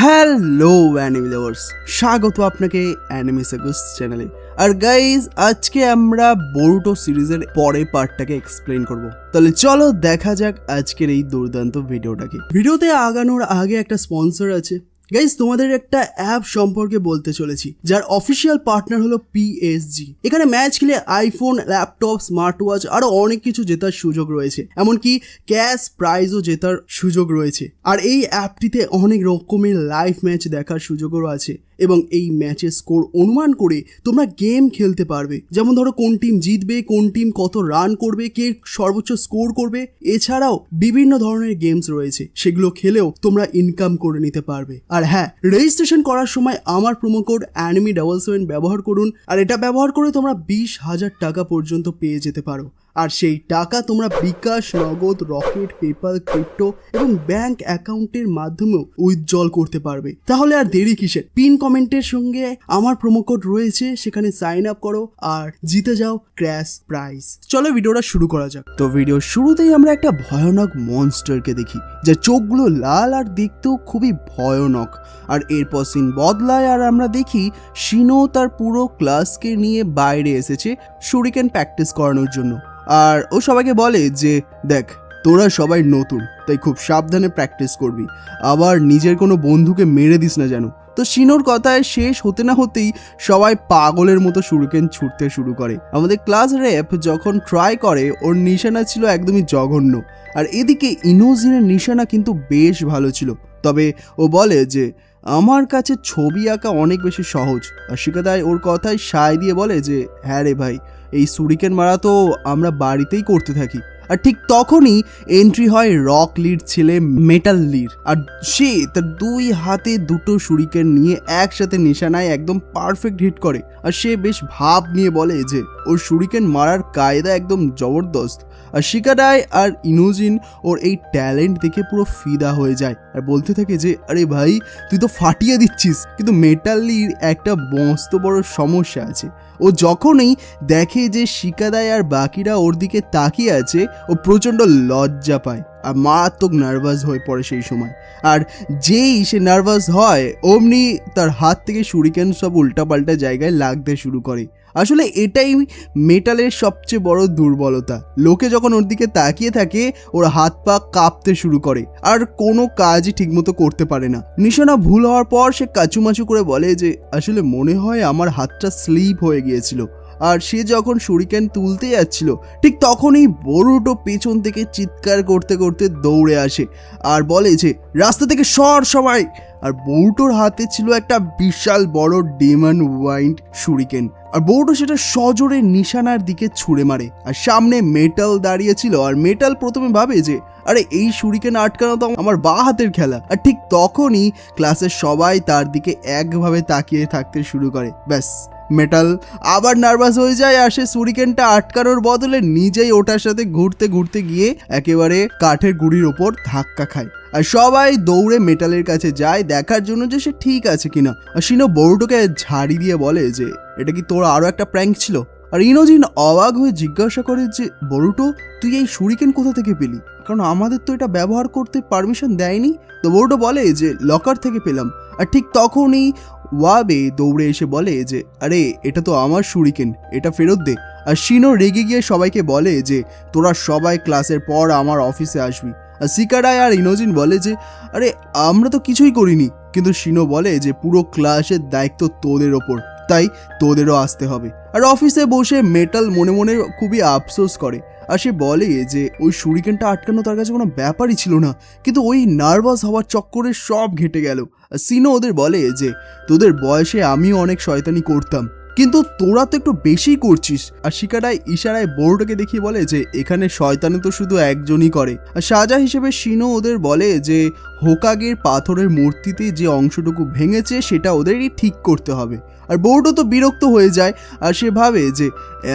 Hello anime lovers, স্বাগত আপনাকে anime circus চ্যানেলে। আর গাইজ, আজকে আমরা বোরুটো সিরিজের পরের পার্টটাকে এক্সপ্লেন করব। তাহলে চলো দেখা যাক আজকের এই দুর্দান্ত ভিডিওটাকে। ভিডিওতে আগানোর আগে একটা স্পন্সর আছে গাইজ, তোমাদের একটা অ্যাপ সম্পর্কে বলতে চলেছি যার অফিসিয়াল পার্টনার হলো PSG। এখানে ম্যাচ খেলে আইফোন, ল্যাপটপ, স্মার্ট ওয়াচ আরো অনেক কিছু জেতার সুযোগ রয়েছে, এমনকি ক্যাশ প্রাইজও জেতার সুযোগ রয়েছে। আর এই অ্যাপটিতে অনেক রকমের লাইভ ম্যাচ দেখার সুযোগও আছে এবং এই ম্যাচের স্কোর অনুমান করে তোমরা গেম খেলতে পারবে। যেমন ধরো কোন টিম জিতবে, কোন টিম কত রান করবে, কে সর্বোচ্চ স্কোর করবে। এছাড়াও বিভিন্ন ধরনের গেমস রয়েছে, সেগুলো খেলেও তোমরা ইনকাম করে নিতে পারবে। আর হ্যাঁ, রেজিস্ট্রেশন করার সময় আমার প্রোমো কোড anime7 ব্যবহার করুন, আর এটা ব্যবহার করে তোমরা 20,000 টাকা পর্যন্ত পেয়ে যেতে পারো। আর সেই টাকা তোমরা বিকাশ, নগদ, রকেট, পেপাল, ক্রিপ্টো এবং ব্যাংক অ্যাকাউন্টের মাধ্যমেও উইথড্রল করতে পারবে। তাহলে আর দেরি কিসের? পিন কমেন্টের সঙ্গে আমার প্রোমো কোড রয়েছে, সেখানে সাইন আপ করো আর জিতে যাও ক্র্যাশ প্রাইজ। চলো ভিডিওটা শুরু করা যাক। তো ভিডিওর শুরুতেই আমরা একটা ভয়ানক মনস্টারকে দেখি, যার চোখগুলো লাল আর দেখতেও খুবই ভয়ানক। আর এরপর সিন বদলায় আর আমরা দেখি শিনো তার পুরো ক্লাসকে নিয়ে বাইরে এসেছে শুরিকেন প্র্যাকটিস করানোর জন্য। আর ও সবাইকে বলে যে দেখ, তোরা সবাই নতুন, তাই খুব সাবধানে প্র্যাকটিস করবি, আবার নিজের কোনো বন্ধুকে মেরে দিস না যেন। তো শিনোর কথায় শেষ হতে না হতেই সবাই পাগলের মতো শুরিকেন ছুটতে শুরু করে। আমাদের ক্লাস রেপ যখন ট্রাই করে, ওর নিশানা ছিল একদমই জঘন্য। আর এদিকে ইনোজিনের নিশানা কিন্তু বেশ ভালো ছিল, তবে ও বলে যে আমার কাছে ছবি আঁকা অনেক বেশি সহজ। আর শিকাদাই ওর কথায় সায় দিয়ে বলে যে হ্যাঁ রে ভাই, এই শুরিকেন মারা তো আমরা বাড়িতেই করতে থাকি। আর ঠিক তখনই এন্ট্রি হয় রক লির ছেলে মেটাল লির। আর সে তার দুই হাতে দুটো শুরিকেন নিয়ে একসাথে নিশানায় একদম পারফেক্ট হিট করে। আর সে বেশ ভাব নিয়ে বলে যে ওর শুরিকেন মারার কায়দা একদম জবরদস্ত। আর শিকাডাই আর ইনোজিন ওর এই ট্যালেন্ট দেখে পুরো ফিদা হয়ে যায় আর বলতে থাকে যে আরে ভাই, তুই তো ফাটিয়ে দিচ্ছিস। কিন্তু মেটাল লির একটা মস্ত বড় সমস্যা আছে। ও যখনই দেখে যে শিকাদাই আর বাকিরা ওর দিকে তাকিয়ে আছে, ও প্রচণ্ড লজ্জা পায় আর মারাত্মক নার্ভাস হয়ে পড়ে সেই সময়। আর যেই সে নার্ভাস হয়, অমনি তার হাত থেকে শুরিকেন সব উল্টাপাল্টা জায়গায় লাগতে শুরু করে। আসলে এটাই মেটালের সবচেয়ে বড় দুর্বলতা। লোকে যখন ওর দিকে তাকিয়ে থাকে, ওর হাত পা কাঁপতে শুরু করে আর কোনো কাজই ঠিকমতো করতে পারে না। নিশানা ভুল হওয়ার পর সে কাচুমাচু করে বলে যে আসলে মনে হয় আমার হাতটা স্লিপ হয়ে গিয়েছিল। আর সে যখন শুরিকেন তুলতে যাচ্ছিল, ঠিক তখনই বোরুটো পেছন থেকে চিৎকার করতে করতে দৌড়ে আসে আর বলে যে রাস্তা থেকে সর সবাই। আর বোরুটোর হাতে ছিল একটা বিশাল বড় ডেমন ওয়াইন্ড শুরিকেন। আর বোরুটো সেটা সজোরে নিশানার দিকে ছুঁড়ে মারে। আর সামনে মেটাল দাঁড়িয়েছিল, আর মেটাল প্রথমে ভাবে যে আরে এই শুরিকেন আটকানো তো আমার বা হাতের খেলা। আর ঠিক তখনই ক্লাসের সবাই তার দিকে একভাবে তাকিয়ে থাকতে শুরু করে। ব্যাস, মেটাল আবার নার্ভাস হয়ে যায় আর সে শুরিকেনটা আটকানোর বদলে নিজেই ওটার সাথে ঘুরতে ঘুরতে গিয়ে একেবারে কাঠের গুঁড়ির ওপর ধাক্কা খায়। আর সবাই দৌড়ে মেটালের কাছে যায় দেখার জন্য যে সে ঠিক আছে কিনা। আর শিনো বোরুটোকে ঝাড়ি দিয়ে বলে যে এটা কি তোর আরও একটা প্র্যাঙ্ক ছিল? আর ইনোজিন অবাক হয়ে জিজ্ঞাসা করে যে বোরুটো, তুই এই শুরিকেন কোথা থেকে পেলি? কারণ আমাদের তো এটা ব্যবহার করতে পারমিশন দেয়নি। তো বোরুটো বলে যে লকার থেকে পেলাম। আর ঠিক তখনই ওয়াবে দৌড়ে এসে বলে যে আরে এটা তো আমার শুরিকেন, এটা ফেরত দে। আর শিনো রেগে গিয়ে সবাইকে বলে যে তোরা সবাই ক্লাসের পর আমার অফিসে আসবি। আর শিকাডাই আর ইনোজিন বলে যে আরে আমরা তো কিছুই করিনি। কিন্তু শিনো বলে যে পুরো ক্লাসের দায়িত্ব তোদের ওপর, তাই তোদেরও আসতে হবে। আর অফিসে বসে মেটাল মনে মনে খুবই আফসোস করে। আর সে বলে যে ওই শুরিকেনটা আটকানো তার কাছে কোনো ব্যাপারই ছিল না, কিন্তু ওই নার্ভাস হওয়ার চক্করে সব ঘেটে গেল। আর সিনো ওদের বলে যে তোদের বয়সে আমিও অনেক শয়তানি করতাম, কিন্তু তোরা তো একটু বেশি করছিস। আর শিকাডাই ইশারায় বোরুটোকে দেখিয়ে বলে যে এখানে শয়তানি তো শুধু একজনই করে। আর সাজা হিসেবে শিনো ওদের বলে যে হোকাগের পাথরের মূর্তিতে যে অংশটুকু ভেঙেছে সেটা ওদেরই ঠিক করতে হবে। আর বোরুটো তো বিরক্ত হয়ে যায় আর সে ভাবে যে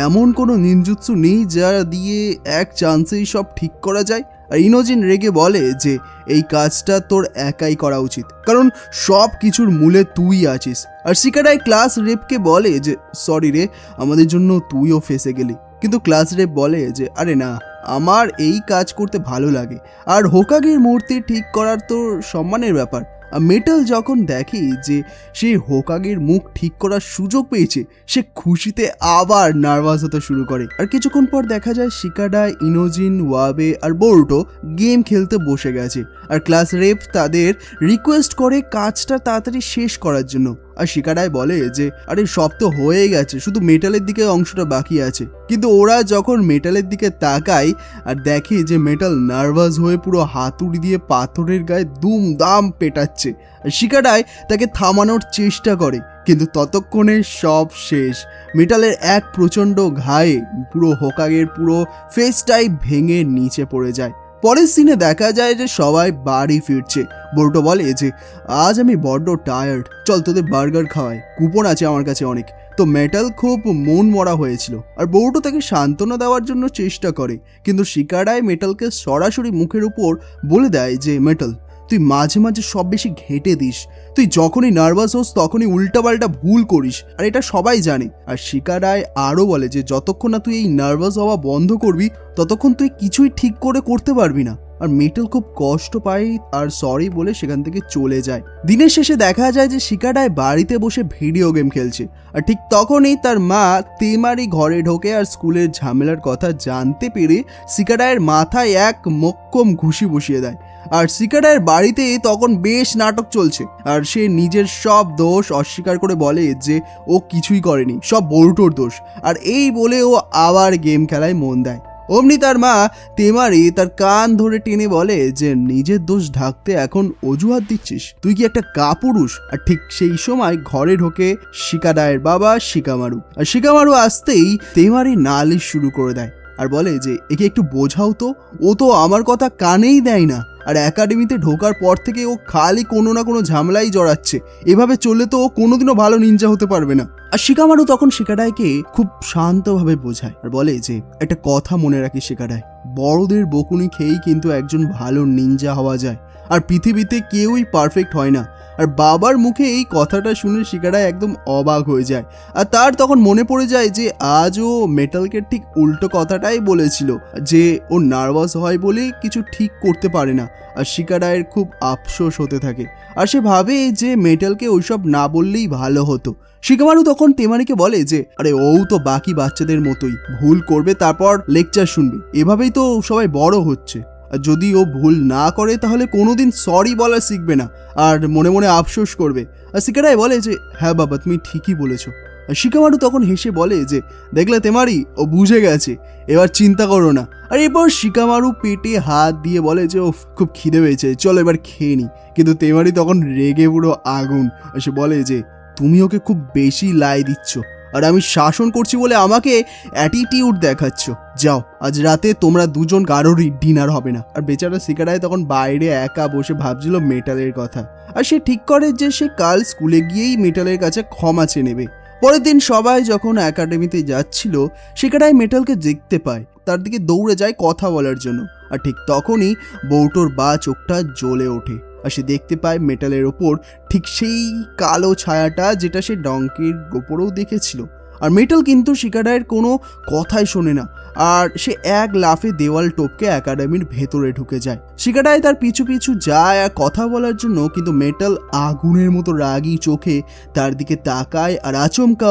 এমন কোনো নিনজুৎসু নেই যা দিয়ে এক চান্সেই সব ঠিক করা যায়। আর ইনোজিন রেগে বলে যে এই কাজটা তোর একাই করা উচিত, কারণ সব কিছুর মূলে তুই আছিস। আর শিকাডাই ক্লাস রেপকে বলে যে সরি রে, আমাদের জন্য তুইও ফেসে গেলি। কিন্তু ক্লাস রেপ বলে যে আরে না, আমার এই কাজ করতে ভালো লাগে, আর হোকাগের মূর্তি ঠিক করার তো সম্মানের ব্যাপার, আর মেটাল যখন দেখে যে সে হোকাগের মুখ ঠিক করার সুযোগ পেয়েছে, সে খুশিতে আবার নার্ভাস হতে শুরু করে। আর কিছুক্ষণ পর দেখা যায় শিকাডা, ইনোজিন, ওয়াবে আর বোরুটো গেম খেলতে বসে গেছে। আর ক্লাস রেপ তাদের রিকোয়েস্ট করে কাজটা তাড়াতাড়ি শেষ করার জন্য। আর শিকাডায় বলে যে আরে সব তো হয়ে গেছে, শুধু মেটালের দিকে অংশটা বাকি আছে। কিন্তু ওরা যখন মেটালের দিকে তাকায় আর দেখে যে মেটাল নার্ভাস হয়ে পুরো হাতুড়ি দিয়ে পাথরের গায়ে দুমদাম পেটাচ্ছে, শিকাডায় তাকে থামানোর চেষ্টা করে, কিন্তু ততক্ষণে সব শেষ। মেটালের এক প্রচণ্ড ঘায়ে পুরো হোকাগের পুরো ফেসটাই ভেঙে নিচে পড়ে যায়। পরের সিনে দেখা যায় যে সবাই বাড়ি ফিরছে। বোরুটো বলে যে আজ আমি বড্ড টায়ার্ড, চল তোদের বার্গার খাওয়াই, কুপন আছে আমার কাছে অনেক। তো মেটাল খুব মন মরা হয়েছিল আর বোরুটো তাকে সান্ত্বনা দেওয়ার জন্য চেষ্টা করে, কিন্তু শিকাডায় মেটালকে সরাসরি মুখের উপর বলে দেয় যে মেটাল, তুই মাঝে মাঝে সব বেশি ঘেঁটে দিস, তুই যখনই নার্ভাস হোস তখনই উল্টাপাল্টা ভুল করিস, আর এটা সবাই জানে। আর শিকাডায় আরও বলে যে যতক্ষণ না তুই এই নার্ভাস হওয়া বন্ধ করবি ততক্ষণ তুই কিছুই ঠিক করে করতে পারবি না। আর মেটাল খুব কষ্ট পায় আর সরি বলে সেখান থেকে চলে যায়। দিনের শেষে দেখা যায় যে শিকাডায় বাড়িতে বসে ভিডিও গেম খেলছে, আর ঠিক তখনই তার মা তেমারি ঘরে ঢোকে আর স্কুলের ঝামেলার কথা জানতে পেরে শিকাডায়ের মাথায় এক মক্কম ঘুষি বসিয়ে দেয়। আর শিকাডায়ের বাড়িতে তখন বেশ নাটক চলছে, আর সে নিজের সব দোষ অস্বীকার করে বলে যে ও কিছুই করেনি, সব বোরুটোর দোষ। আর এই বলে ও আবার গেম খেলায় মন দেয়। অমনি তার মা তেমারি তার কান ধরে টেনে বলে যে নিজের দোষ ঢাকতে এখন অজুহাত দিচ্ছিস, তুই কি একটা কাপুরুষ? আর ঠিক সেই সময় ঘরে ঢোকে শিকাডায়ের বাবা শিকামারু। আর শিকামারু আসতেই তেমারি নালিশ শুরু করে দেয় আর বলে যে একে একটু বোঝাও তো, ও তো আমার কথা কানেই দেয় না, আর একাডেমিতে ঢোকার পর থেকে ও খালি কোনো না কোনো ঝামেলাই জড়াচ্ছে, এভাবে চললে তো ও কোনোদিনও ভালো নিনজা হতে পারবে না। আর শিকামারু তখন শিকাডায়কে খুব শান্তভাবে বোঝায় আর বলে যে একটা কথা মনে রাখি শিকাডায়, বড়দের বকুনি খেয়েই কিন্তু একজন ভালো নিনজা হওয়া যায়, আর পৃথিবীতে কেউই পারফেক্ট হয় না। আর বাবার মুখে এই কথাটা শুনে শিকাডায় একদম অবাক হয়ে যায়, আর তার তখন মনে পড়ে যায় যে আজও মেটালকে ঠিক উল্টো কথাটাই বলেছিল, যে ও নার্ভাস হয় বলে কিছু ঠিক করতে পারে না। আর শিকাডায়ের খুব আফসোস হতে থাকে, আর সে ভাবে যে মেটালকে ওইসব না বললেই ভালো হতো। শিকামারু তখন তেমারিকে বলে যে আরে ও তো বাকি বাচ্চাদের মতোই ভুল করবে, তারপর লেকচার শুনবে, এভাবেই তো সবাই বড় হচ্ছে। আর যদি ও ভুল না করে তাহলে কোনোদিন সরি বলা শিখবে না আর মনে মনে আফসোস করবে। আর শিকাডায় বলে যে হ্যাঁ বাবা, তুমি ঠিকই বলেছো। আর শিকামারু তখন হেসে বলে যে দেখলে তেমারি, ও বুঝে গেছে, এবার চিন্তা করো না। আর এরপর শিকামারু পেটে হাত দিয়ে বলে যে ও খুব খিদে পেয়েছে, চলো এবার খেয়ে নি। কিন্তু তেমারি তখন রেগে পুরো আগুন, আর সে বলে যে তুমি ওকে খুব বেশি লাই দিচ্ছ, আর আমি শাসন করছি বলে আমাকে অ্যাটিটিউড দেখাচ্ছ। যাও, আজ রাতে তোমরা দুজন কারোরই ডিনার হবে না। আর বেচারা শিকাডায় তখন বাইরে একা বসে ভাবছিল মেটালের কথা, আর সে ঠিক করে যে সে কাল স্কুলে গিয়েই মেটালের কাছে ক্ষমা চেয়ে নেবে। পরের দিন সবাই যখন একাডেমিতে যাচ্ছিল, শিকাডায় মেটালকে দেখতে পায়, তার দিকে দৌড়ে যায় কথা বলার জন্য। আর ঠিক তখনই বৌটোর বা চোখটা জ্বলে ওঠে, আর সে দেখতে পায় মেটালের ওপর ঠিক সেই কালো ছায়াটা যেটা সে ডঙ্কির ওপরেও দেখেছিল। আর মেটাল কিন্তু শিকাডায়ের কোনো কথাই শোনে না, আর সে এক লাফে দেওয়াল টপকে একাডেমির ভেতরে ঢুকে যায়। শিকাডায় তার পিছু পিছু যায় আর কথা বলার জন্য, কিন্তু মেটাল আগুনের মতো রাগী চোখে তার দিকে তাকায় আর আচমকা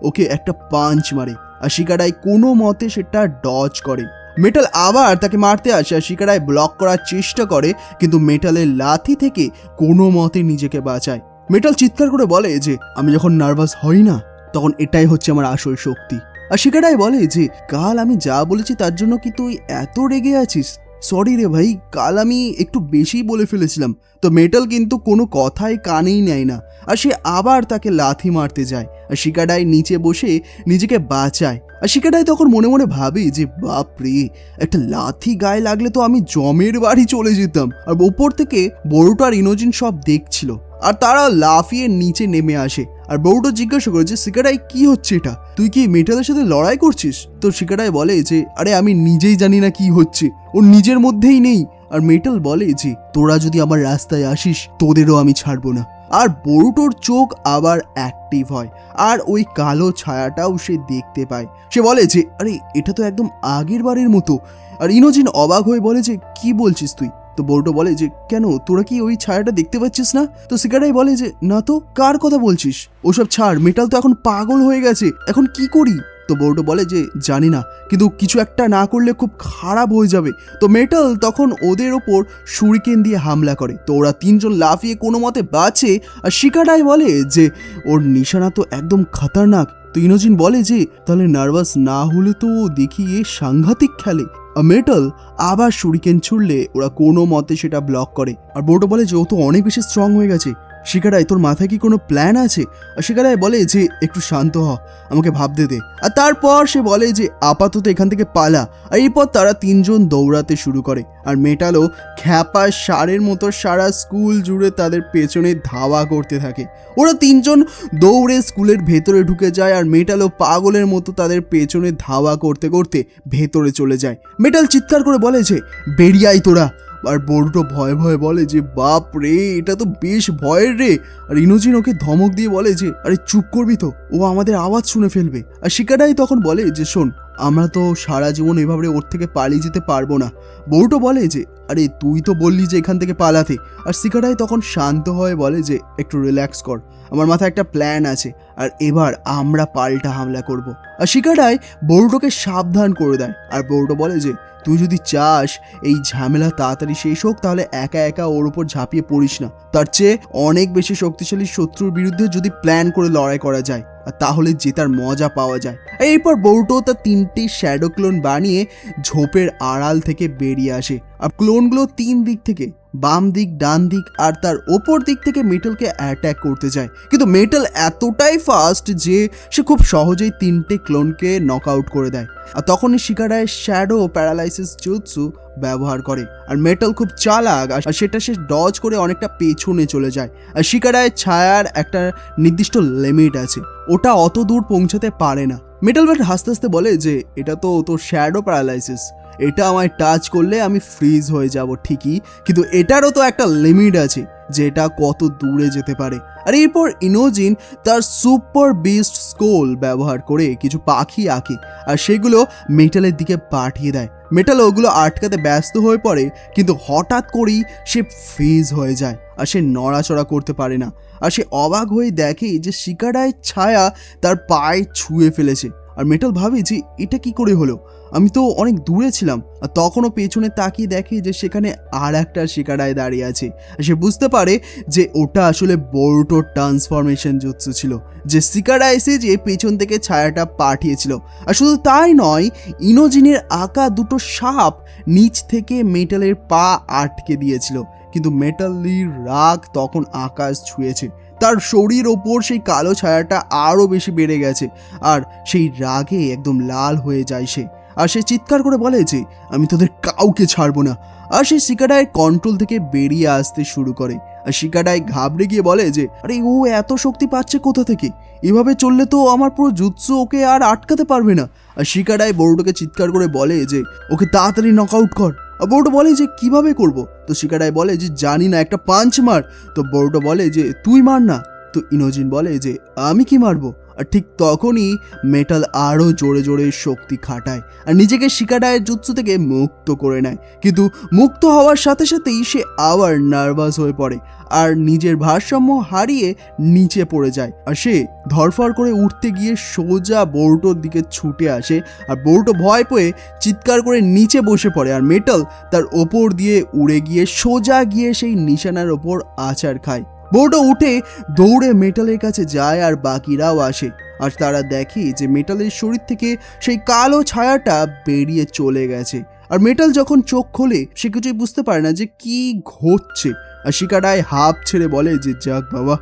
ওকে একটা পাঞ্চ মারে। আর শিকাডায় কোনো মতে সেটা ডজ করে। মেটাল আবার তাকে মারতে আসে, আর শিকাডায় ব্লক করার চেষ্টা করে, কিন্তু মেটালের লাথি থেকে কোনো মতে নিজেকে বাঁচায়। মেটাল চিৎকার করে বলে যে আমি যখন নার্ভাস হই না তখন এটাই হচ্ছে আমার আসল শক্তি। আর শিকাডায় বলে যে কাল আমি যা বলেছি তার জন্য কি তুই এত রেগে আছিস? সরি রে ভাই, কাল আমি একটু বেশি বলে ফেলেছিলাম। তো মেটাল কিন্তু কোনো কথাই কানেই নেয় না, আর সে আবার তাকে লাথি মারতে যায়। আর শিকাডায় নিচে বসে নিজেকে বাঁচায়। আর শিকাডায় তখন মনে মনে ভাবে যে বাপরে, একটা লাথি গায়ে লাগলে তো আমি জমের বাড়ি চলে যেতাম। আর ওপর থেকে বোরুটো আর ইনোজিন সব দেখছিল, আর তারা লাফিয়ে নিচে নেমে আসে। আর বোরুটো জিজ্ঞাসা করে যে শিকাডায় কি হচ্ছে এটা, তুই কি মেটালের সাথে লড়াই করছিস? তো শিকাডায় বলে যে আরে আমি নিজেই জানি না কি হচ্ছে, ওর নিজের মধ্যেই নেই। আর মেটাল বলে যে তোরা যদি আমার রাস্তায় আসিস তোদেরও আমি ছাড়বো না। আর বোরুটোর চোখ আবার অ্যাক্টিভ হয়, আর ওই কালো ছায়াটাও সে দেখতে পায়। সে বলে যে আরে এটা তো একদম আগের বারের মতো। আর ইনোজিন অবাক হয়ে বলে যে কি বলছিস তুই? তো বোর্টো বলে যে কেন, তোরা কি ওই ছায়াটা দেখতে পাচ্ছিস না? তো শিকারাই বলে যে না তো, কার কথা বলছিস? ওসব ছাড়, মেটাল তো এখন পাগল হয়ে গেছে, এখন কি করি? তো বোর্টো বলে যে জানি না, কিন্তু কিছু একটা না করলে খুব খারাপ হয়ে যাবে। তো মেটাল তখন ওদের ওপর শুরিকেন দিয়ে হামলা করে। তো ওরা তিনজন লাফিয়ে কোনো মতে বাঁচে। আর শিকারাই বলে যে ওর নিশানা তো একদম খতরনাক। তো ইনোজিন বলে যে তাহলে নার্ভাস না হলে তো দেখি এ সাংঘাতিক খেলে। মেটাল আবার শুরিকেন ছুড়লে ওরা কোনো মতে সেটা ব্লক করে। আর বোর্টো বলে যে ও তো অনেক বেশি স্ট্রং হয়ে গেছে। শিকারাই, তোর মাথায় কি কোনো প্ল্যান আছে? আর শিকারাই বলে যে একটু শান্ত হ, আমাকে ভাবতে দে। আর তারপর সে বলে যে আপাতত এখান থেকে পালা। আর এরপর তারা তিনজন দৌড়াতে শুরু করে। আর মেটালও খ্যাপা ষাঁড়ের মতো সারা স্কুল জুড়ে তাদের পেছনে ধাওয়া করতে থাকে। ওরা তিনজন দৌড়ে স্কুলের ভেতরে ঢুকে যায়। আর মেটালও পাগলের মতো তাদের পেছনে ধাওয়া করতে করতে ভেতরে চলে যায়। মেটাল চিৎকার করে বলে যে বেরিয়ে আয় তোরা। আর বোর্টো ভয়ে ভয়ে বলে যে বাপ রে, এটা তো বেশ ভয়ের রে। আর ইনোজিন ওকে ধমক দিয়ে বলে যে আরে চুপ করবি তো, ও আমাদের আওয়াজ শুনে ফেলবে। আর শিকারাই তখন বলে যে শোন, আমরা তো সারা জীবন এভাবে ওর থেকে পালিয়ে যেতে পারবো না। বোর্টো বলে যে আরে তুই তো বললি যে এখান থেকে পালাতে। আর শিকারাই তখন শান্ত হয়ে বলে যে একটু রিল্যাক্স কর, আমার মাথায় একটা প্ল্যান আছে, আর এবার আমরা পাল্টা হামলা করব। আর শিকারাই বোর্টোকে সাবধান করে দেয়। আর বোর্টো বলে যে তুই যদি চাস এই ঝামেলা তাড়াতাড়ি শেষ হোক, তাহলে একা একা ওর উপর ঝাঁপিয়ে পড়িস না। তার চেয়ে অনেক বেশি শক্তিশালী শত্রুর বিরুদ্ধে যদি প্ল্যান করে লড়াই করা যায়, আর তাহলে জেতার মজা পাওয়া যায়। এরপর বোর্টো তার 3টি শ্যাডো ক্লোন বানিয়ে ঝোপের আড়াল থেকে বেরিয়ে আসে। আর ক্লোনগুলো 3 দিক থেকে, বাম দিক, ডান দিক আর তার ওপর দিক থেকে মেটালকে অ্যাটাক করতে যায়। কিন্তু মেটাল এতটাই ফাস্ট যে সে খুব সহজেই 3টে ক্লোনকে নক আউট করে দেয়। আর তখনই শিকারায় শ্যাডো প্যারালাইসিস জুৎসু ব্যবহার করে। আর মেটাল খুব চালাক, আর সেটা সে ডজ করে অনেকটা পেছনে চলে যায়। আর শিকারায় ছায়ার একটা নির্দিষ্ট লিমিট আছে, ওটা অত দূর পৌঁছাতে পারে না। মেটাল বাট হাসতে হাসতে বলে যে এটা তো তোর শ্যাডো প্যারালাইসিস, এটা আমায় টাচ করলে আমি ফ্রিজ হয়ে যাব ঠিকই, কিন্তু এটারও তো একটা লিমিট আছে যে এটা কত দূরে যেতে পারে। আর এরপর ইনোজিন তার সুপার বিস্ট স্কোল ব্যবহার করে কিছু পাখি আঁকে, আর সেগুলো মেটালের দিকে পাঠিয়ে দেয়। মেটাল ওগুলো আটকাতে ব্যস্ত হয়ে পড়ে, কিন্তু হঠাৎ করেই সে ফ্রিজ হয়ে যায় আর সে নড়াচড়া করতে পারে না। আর সে অবাক হয়ে দেখে যে শিকারায় ছায়া তার পায়ে ছুঁয়ে ফেলেছে। আর মেটাল ভাবে যে এটা কি করে হলো, আমি তো অনেক দূরে ছিলাম। আর তখনও পেছনে তাকিয়ে দেখে যে সেখানে আর একটা শিকারায় দাঁড়িয়ে আছে। সে বুঝতে পারে যে ওটা আসলে বোর্টোর ট্রান্সফরমেশন জুৎসু ছিল, যে শিকারা এসে যে পেছন থেকে ছায়াটা পাঠিয়েছিল। আর শুধু তাই নয়, ইনোজিনের আঁকা 2টো সাপ নিচ থেকে মেটালের পা আটকে দিয়েছিল। কিন্তু মেটালের রাগ তখন আকাশ ছুঁয়েছে, তার শরীর ওপর সেই কালো ছায়াটা আরও বেশি বেড়ে গেছে। আর সেই রাগে একদম লাল হয়ে যায় সে। আর সে চিৎকার করে বলে যে আমি তোদের কাউকে ছাড়বো না। আর সে শিকারায়ের কন্ট্রোল থেকে বেরিয়ে আসতে শুরু করে। আর শিকারায় ঘাবড়ে গিয়ে বলে যে আরে ও এত শক্তি পাচ্ছে কোথা থেকে, এভাবে চললে তো আমার পুরো জুৎসু ওকে আর আটকাতে পারবে না। আর শিকারায় বোর্টোকে চিৎকার করে বলে যে ওকে তাড়াতাড়ি নক আউট কর। আর বোর্টো বলে যে কিভাবে করব? তো শিকারায় বলে যে জানি না, একটা পাঞ্চ মার। তো বোর্টো বলে যে তুই মার না। তো ইনোজিন বলে যে আমি কি মারবো? আর ঠিক তখনই মেটাল আরও জোরে জোরে শক্তি খাটায় আর নিজেকে শিকারায়ের জুৎসু থেকে মুক্ত করে নেয়। কিন্তু মুক্ত হওয়ার সাথে সাথেই সে আবার নার্ভাস হয়ে পড়ে আর নিজের ভারসাম্য হারিয়ে নিচে পড়ে যায়। আর সে ধরফর করে উঠতে গিয়ে সোজা বোর্টোর দিকে ছুটে আসে। আর বোর্টো ভয় পেয়ে চিৎকার করে নিচে বসে পড়ে। আর মেটাল তার ওপর দিয়ে উড়ে গিয়ে সোজা গিয়ে সেই নিশানার ওপর আছাড় খায়। বোর্টো উঠে দৌড়ে মেটালের কাছে যায় আর বাকিরাও আসে। আর তারা দেখে যে মেটালের শরীর থেকে সেই কালো ছায়াটা বেরিয়ে চলে গেছে। আর মেটাল যখন চোখ খোলে সে কিছুই বুঝতে পারে না যে কি ঘটছে। আর শিকারায় হাঁপ ছেড়ে বলে যে যাক বাবা,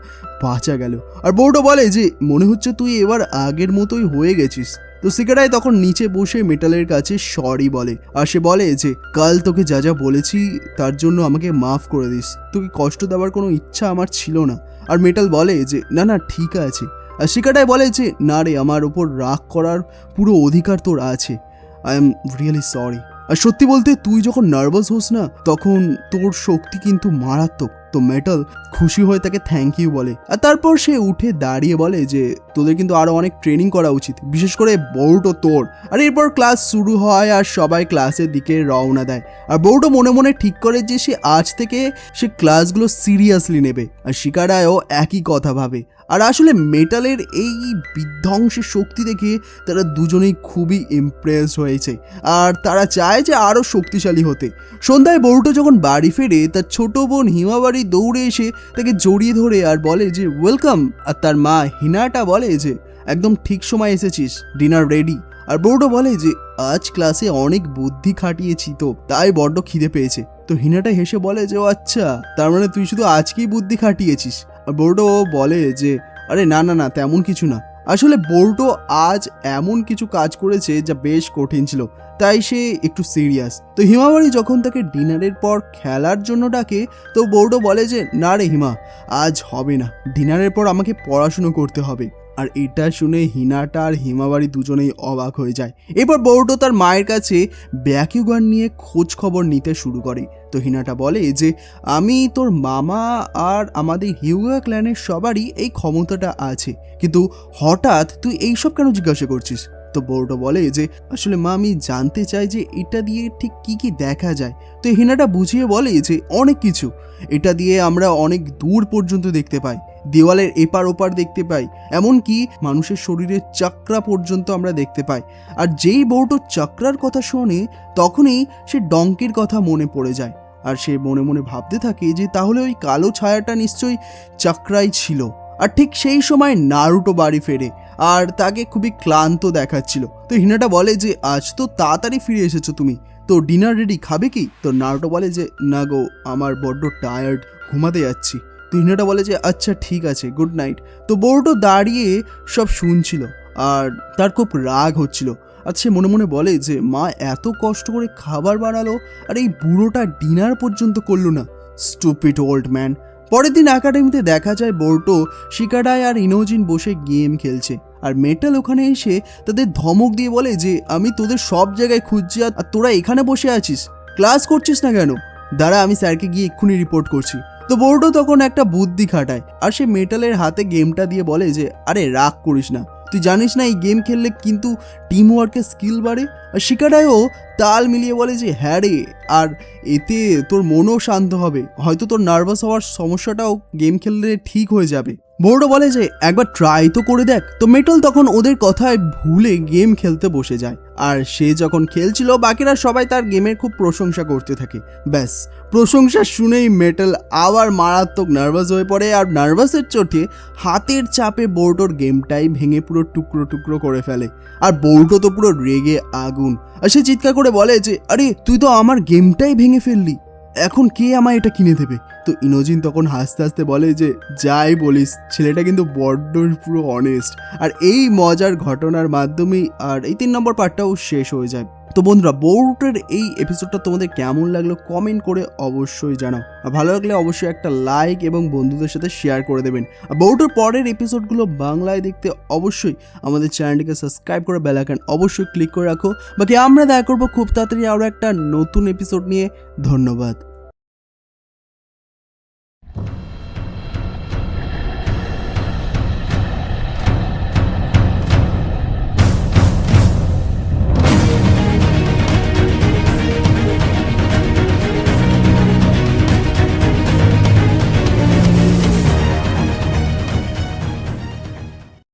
বাঁচা গেল। আর বোর্টো বলে যে মনে হচ্ছে তুই এবার আগের মতোই হয়ে গেছিস। তো শিকারায় তখন নিচে বসে মেটালের কাছে সরি বলে। আর সে বলে যে কাল তোকে যা যা বলেছি তার জন্য আমাকে মাফ করে দিস, তোকে কষ্ট দেওয়ার কোনো ইচ্ছা আমার ছিল না। আর মেটাল বলে যে না না ঠিক আছে। আর শিকারায় বলে যে না রে, আমার ওপর রাগ করার পুরো অধিকার তোর আছে, আই এম রিয়েলি সরি। আর সত্যি বলতে তুই যখন নার্ভাস হোস না তখন তোর শক্তি কিন্তু মারাত্মক, তো মেটাল খুশি হয়ে তাকে থ্যাংক ইউ বলে, আর তারপর সে উঠে দাঁড়িয়ে বলে যে তোদের কিন্তু আরো অনেক ট্রেনিং করা উচিত, বিশেষ করে বরুটো তোর। আর এরপর ক্লাস শুরু হয় আর সবাই ক্লাসের দিকে রওনা দেয়। আর বরুটো মনে মনে ঠিক করে যে সে আজ থেকে সে ক্লাসগুলো সিরিয়াসলি নেবে, আর শিকারায়ও একই কথা ভাবে। আর আসলে মেটালের এই বিধ্বংসী শক্তি দেখে তারা দুজনেই খুবই ইমপ্রেসড হয়েছে, আর তারা চায় যে আরও শক্তিশালী হতে। সন্ধ্যায় বরুটো যখন বাড়ি ফেরে তার ছোট বোন হিমাবাড়ি দৌড়ে এসে তাকে জড়িয়ে ধরে আর বলে যে ওয়েলকাম, আর তার মা হিনাটা বলে যে একদম ঠিক সময় এসেছিস, ডিনার রেডি। আর বরুটো বলে যে আজ ক্লাসে অনেক বুদ্ধি খাটিয়েছি তো তাই বড্ড খিদে পেয়েছে। তো হিনাটা হেসে বলে যে ও আচ্ছা, তার মানে তুই শুধু আজকেই বুদ্ধি খাটিয়েছিস। আর বরুটো বলে যে আরে না না না, তেমন কিছু না। আসলে বরুটো আজ এমন কিছু কাজ করেছে যা বেশ কঠিন ছিল, তাই সে একটু সিরিয়াস। তো হিমাবাড়ি যখন তাকে ডিনারের পর খেলার জন্য ডাকে, তো বরুটো বলে যে না রে হিমা, আজ হবে না, ডিনারের পর আমাকে পড়াশুনো করতে হবে। আর এটা শুনে হিনাটা আর হিমাবাড়ি দুজনেই অবাক হয়ে যায়। এরপর বরুটো তার মায়ের কাছে ব্যাকিউগান নিয়ে খোঁজ খবর নিতে শুরু করে। তো হিনাটা বলে যে আমি তোর মামা আর আমাদের হিউগা ক্ল্যানের সবারই এই ক্ষমতাটা আছে, কিন্তু হঠাৎ তুই এইসব কেন জিজ্ঞাসা করছিস? তো বরুটো বলে যে আসলে মা, আমি জানতে চাই যে এটা দিয়ে ঠিক কি কি দেখা যায়। তো হিনাটা বুঝিয়ে বলে যে অনেক কিছু, এটা দিয়ে আমরা অনেক দূর পর্যন্ত দেখতে পাই, দেওয়ালের এপার ওপার দেখতে পাই, এমনকি মানুষের শরীরের চাকরা পর্যন্ত আমরা দেখতে পাই। আর যেই বরুটো চাকরার কথা শোনে তখনই সে ডঙ্কির কথা মনে পড়ে যায়, আর সে মনে মনে ভাবতে থাকে যে তাহলে ওই কালো ছায়াটা নিশ্চয়ই চাকরাই ছিল। আর ঠিক সেই সময় নারুটো বাড়ি ফেরে আর তাকে খুবই ক্লান্ত দেখাচ্ছিল। তো হিনাটা বলে যে আজ তো তাড়াতাড়ি ফিরে এসেছো তুমি, তো ডিনার রেডি, খাবে কি? তো নারুটো বলে যে না গো, আমার বড্ড টায়ার্ড, ঘুমাতে যাচ্ছি। তো হিনাটা বলে যে আচ্ছা ঠিক আছে, গুড নাইট। তো বরুটো দাঁড়িয়ে সব শুনছিল আর তার খুব রাগ হচ্ছিল। আর সে মনে মনে বলে যে মা এত কষ্ট করে খাবার বানালো আর এই বুড়োটা ডিনার পর্যন্ত করলো না, স্টুপিড ওল্ড ম্যান। পরের দিন একাডেমিতে দেখা যায় বরুটো, শিকাডাই আর ইনোজিন বসে গেম খেলছে, আর মেটাল ওখানে এসে তাদের ধমক দিয়ে বলে যে আমি তোদের সব জায়গায় খুঁজছি আর তোরা এখানে বসে আছিস, ক্লাস করছিস না কেন? দাঁড়া, আমি স্যারকে গিয়ে এক্ষুনি রিপোর্ট করছি। তো বরুটো তখন একটা বুদ্ধি খাটায় আর সে মেটালের হাতে গেমটা দিয়ে বলে যে আরে রাগ করিস না, তুই জানিস না এই গেম খেললে কিন্তু টিম ওয়ার্কের স্কিল বাড়ে। আর শিকাডাইও তাল মিলিয়ে বলে যে হ্যাঁ রে, আর এতে তোর মনও শান্ত হবে, হয়তো তোর নার্ভাস হওয়ার সমস্যাটাও গেম খেললে ঠিক হয়ে যাবে। বরুটো বলে যে একবার ট্রাই তো করে দেখ। তো মেটাল তখন ওদের কথায় ভুলে গেম খেলতে বসে যায়, আর সে যখন খেলছিল বাকিরা সবাই তার গেমের খুব প্রশংসা করতে থাকে। ব্যাস, প্রশংসা শুনেই মেটাল আবার মারাত্মক নার্ভাস হয়ে পড়ে, আর নার্ভাসের চোটে হাতের চাপে বরুটোর গেমটাই ভেঙে পুরো টুকরো টুকরো করে ফেলে। আর বরুটো তো পুরো রেগে আগুন, আর সে চিৎকার করে বলে যে আরে তুই তো আমার গেমটাই ভেঙে ফেললি, এখন কে আমায় এটা কিনে দেবে? তো ইনোজিন তখন হাসতে হাসতে বলে যে যাই বলিস, ছেলেটা কিন্তু বড্ড পুরো অনেস্ট। আর এই মজার ঘটনার মাধ্যমেই আর এই 3 নম্বর পার্টটাও শেষ হয়ে যায়। তো বন্ধুরা, বরুটোর এই এপিসোডটা তোমাদের কেমন লাগলো কমেন্ট করে অবশ্যই জানাও, আর ভালো লাগলে অবশ্যই একটা লাইক এবং বন্ধুদের সাথে শেয়ার করে দেবেন। আর বরুটোর পরের এপিসোডগুলো বাংলায় দেখতে অবশ্যই আমাদের চ্যানেলটিকে সাবস্ক্রাইব করে বেল আইকন অবশ্যই ক্লিক করে রাখো। বাকি আমরা দেখা করবো খুব তাড়াতাড়ি আরও একটা নতুন এপিসোড নিয়ে। ধন্যবাদ।